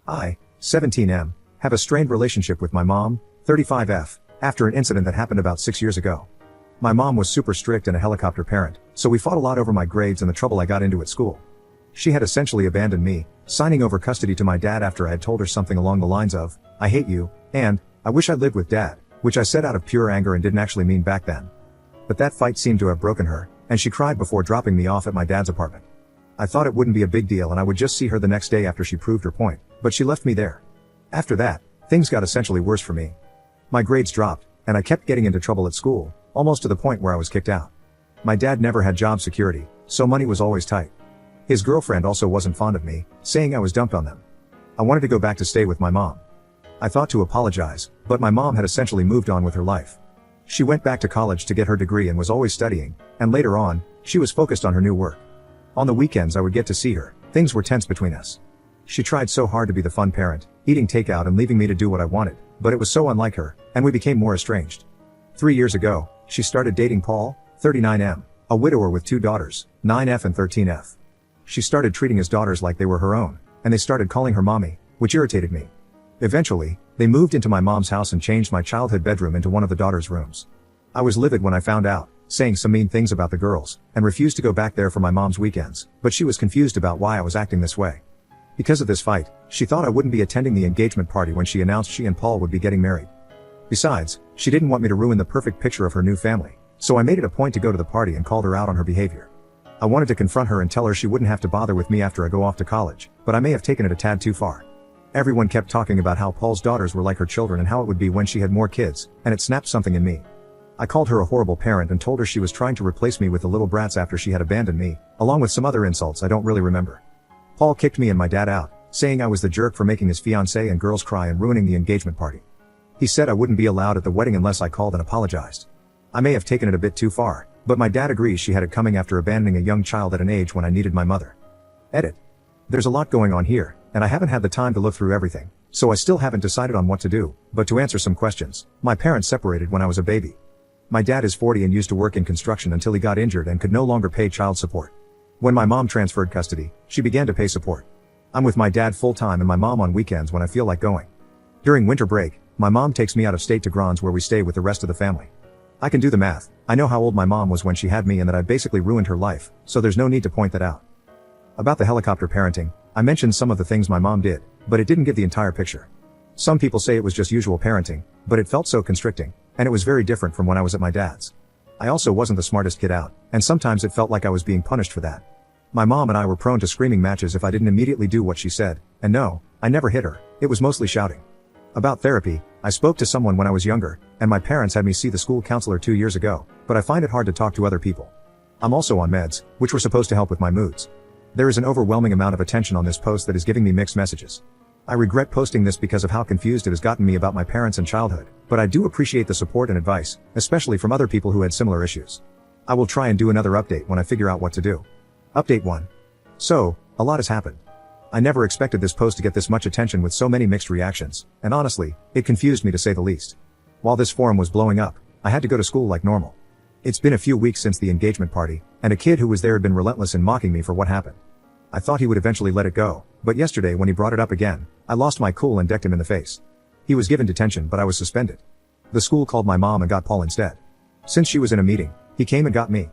I, 17M, have a strained relationship with my mom, 35F, after an incident that happened about 6 years ago. My mom was super strict and a helicopter parent, so we fought a lot over my grades and the trouble I got into at school. She had essentially abandoned me, signing over custody to my dad after I had told her something along the lines of, "I hate you," and, "I wish I lived with dad," which I said out of pure anger and didn't actually mean back then. But that fight seemed to have broken her, and she cried before dropping me off at my dad's apartment. I thought it wouldn't be a big deal and I would just see her the next day after she proved her point, but she left me there. After that, things got essentially worse for me. My grades dropped, and I kept getting into trouble at school, almost to the point where I was kicked out. My dad never had job security, so money was always tight. His girlfriend also wasn't fond of me, saying I was dumped on them. I wanted to go back to stay with my mom. I thought to apologize, but my mom had essentially moved on with her life. She went back to college to get her degree and was always studying, and later on, she was focused on her new work. On the weekends I would get to see her. Things were tense between us. She tried so hard to be the fun parent, eating takeout and leaving me to do what I wanted, but it was so unlike her, and we became more estranged. 3 years ago, she started dating Paul, 39M, a widower with 2 daughters, 9F and 13F. She started treating his daughters like they were her own, and they started calling her mommy, which irritated me. Eventually, they moved into my mom's house and changed my childhood bedroom into one of the daughters' rooms. I was livid when I found out, saying some mean things about the girls, and refused to go back there for my mom's weekends, but she was confused about why I was acting this way. Because of this fight, she thought I wouldn't be attending the engagement party when she announced she and Paul would be getting married. Besides, she didn't want me to ruin the perfect picture of her new family, so I made it a point to go to the party and called her out on her behavior. I wanted to confront her and tell her she wouldn't have to bother with me after I go off to college, but I may have taken it a tad too far. Everyone kept talking about how Paul's daughters were like her children and how it would be when she had more kids, and it snapped something in me. I called her a horrible parent and told her she was trying to replace me with the little brats after she had abandoned me, along with some other insults I don't really remember. Paul kicked me and my dad out, saying I was the jerk for making his fiancée and girls cry and ruining the engagement party. He said I wouldn't be allowed at the wedding unless I called and apologized. I may have taken it a bit too far, but my dad agrees she had it coming after abandoning a young child at an age when I needed my mother. Edit. There's a lot going on here, and I haven't had the time to look through everything, so I still haven't decided on what to do, but to answer some questions, my parents separated when I was a baby. My dad is 40 and used to work in construction until he got injured and could no longer pay child support. When my mom transferred custody, she began to pay support. I'm with my dad full-time and my mom on weekends when I feel like going. During winter break, my mom takes me out of state to Grands where we stay with the rest of the family. I can do the math. I know how old my mom was when she had me and that I basically ruined her life, so there's no need to point that out. About the helicopter parenting, I mentioned some of the things my mom did, but it didn't give the entire picture. Some people say it was just usual parenting, but it felt so constricting, and it was very different from when I was at my dad's. I also wasn't the smartest kid out, and sometimes it felt like I was being punished for that. My mom and I were prone to screaming matches if I didn't immediately do what she said, and no, I never hit her, it was mostly shouting. About therapy, I spoke to someone when I was younger, and my parents had me see the school counselor 2 years ago, but I find it hard to talk to other people. I'm also on meds, which were supposed to help with my moods. There is an overwhelming amount of attention on this post that is giving me mixed messages. I regret posting this because of how confused it has gotten me about my parents and childhood, but I do appreciate the support and advice, especially from other people who had similar issues. I will try and do another update when I figure out what to do. Update 1. So, a lot has happened. I never expected this post to get this much attention with so many mixed reactions, and honestly, it confused me to say the least. While this forum was blowing up, I had to go to school like normal. It's been a few weeks since the engagement party, and a kid who was there had been relentless in mocking me for what happened. I thought he would eventually let it go, but yesterday when he brought it up again, I lost my cool and decked him in the face. He was given detention but I was suspended. The school called my mom and got Paul instead. Since she was in a meeting, he came and got me.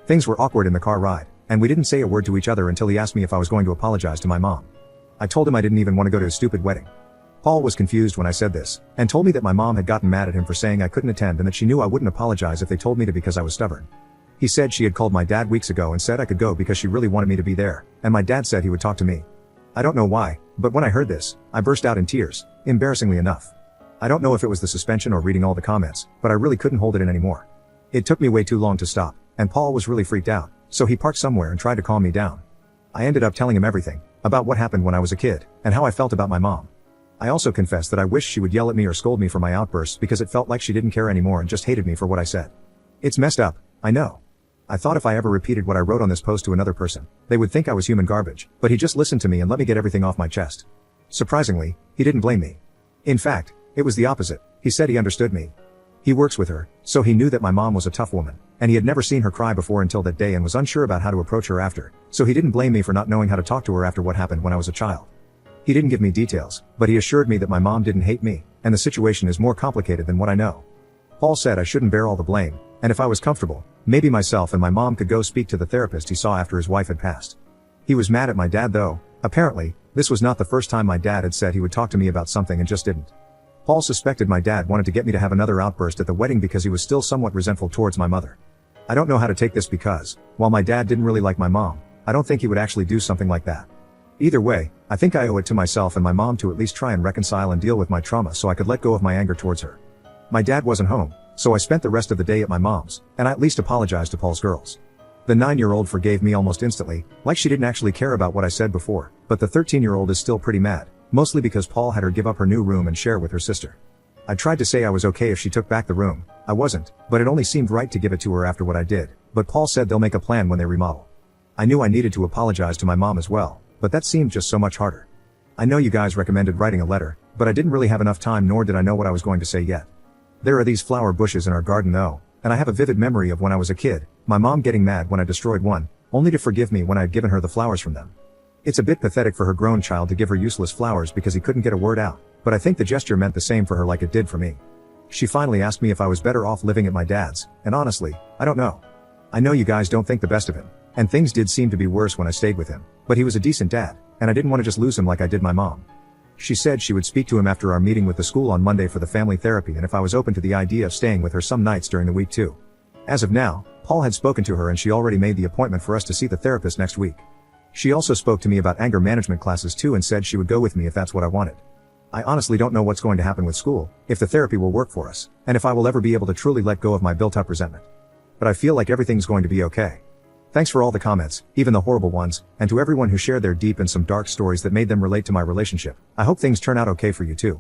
Things were awkward in the car ride, and we didn't say a word to each other until he asked me if I was going to apologize to my mom. I told him I didn't even want to go to his stupid wedding. Paul was confused when I said this, and told me that my mom had gotten mad at him for saying I couldn't attend and that she knew I wouldn't apologize if they told me to because I was stubborn. He said she had called my dad weeks ago and said I could go because she really wanted me to be there, and my dad said he would talk to me. I don't know why, but when I heard this, I burst out in tears, embarrassingly enough. I don't know if it was the suspension or reading all the comments, but I really couldn't hold it in anymore. It took me way too long to stop, and Paul was really freaked out, so he parked somewhere and tried to calm me down. I ended up telling him everything, about what happened when I was a kid, and how I felt about my mom. I also confessed that I wished she would yell at me or scold me for my outbursts because it felt like she didn't care anymore and just hated me for what I said. It's messed up, I know. I thought if I ever repeated what I wrote on this post to another person, they would think I was human garbage, but he just listened to me and let me get everything off my chest. Surprisingly, he didn't blame me. In fact, it was the opposite. He said he understood me. He works with her, so he knew that my mom was a tough woman, and he had never seen her cry before until that day and was unsure about how to approach her after, so he didn't blame me for not knowing how to talk to her after what happened when I was a child. He didn't give me details, but he assured me that my mom didn't hate me, and the situation is more complicated than what I know. Paul said I shouldn't bear all the blame, and if I was comfortable, maybe myself and my mom could go speak to the therapist he saw after his wife had passed. He was mad at my dad though. Apparently, this was not the first time my dad had said he would talk to me about something and just didn't. Paul suspected my dad wanted to get me to have another outburst at the wedding because he was still somewhat resentful towards my mother. I don't know how to take this because, while my dad didn't really like my mom, I don't think he would actually do something like that. Either way, I think I owe it to myself and my mom to at least try and reconcile and deal with my trauma so I could let go of my anger towards her. My dad wasn't home, so I spent the rest of the day at my mom's, and I at least apologized to Paul's girls. The 9-year-old forgave me almost instantly, like she didn't actually care about what I said before, but the 13-year-old is still pretty mad, mostly because Paul had her give up her new room and share with her sister. I tried to say I was okay if she took back the room. I wasn't, but it only seemed right to give it to her after what I did, but Paul said they'll make a plan when they remodel. I knew I needed to apologize to my mom as well, but that seemed just so much harder. I know you guys recommended writing a letter, but I didn't really have enough time nor did I know what I was going to say yet. There are these flower bushes in our garden though, and I have a vivid memory of when I was a kid, my mom getting mad when I destroyed one, only to forgive me when I had given her the flowers from them. It's a bit pathetic for her grown child to give her useless flowers because he couldn't get a word out, but I think the gesture meant the same for her like it did for me. She finally asked me if I was better off living at my dad's, and honestly, I don't know. I know you guys don't think the best of him, and things did seem to be worse when I stayed with him, but he was a decent dad, and I didn't want to just lose him like I did my mom. She said she would speak to him after our meeting with the school on Monday for the family therapy and if I was open to the idea of staying with her some nights during the week too. As of now, Paul had spoken to her and she already made the appointment for us to see the therapist next week. She also spoke to me about anger management classes too and said she would go with me if that's what I wanted. I honestly don't know what's going to happen with school, if the therapy will work for us, and if I will ever be able to truly let go of my built-up resentment. But I feel like everything's going to be okay. Thanks for all the comments, even the horrible ones, and to everyone who shared their deep and some dark stories that made them relate to my relationship. I hope things turn out okay for you too.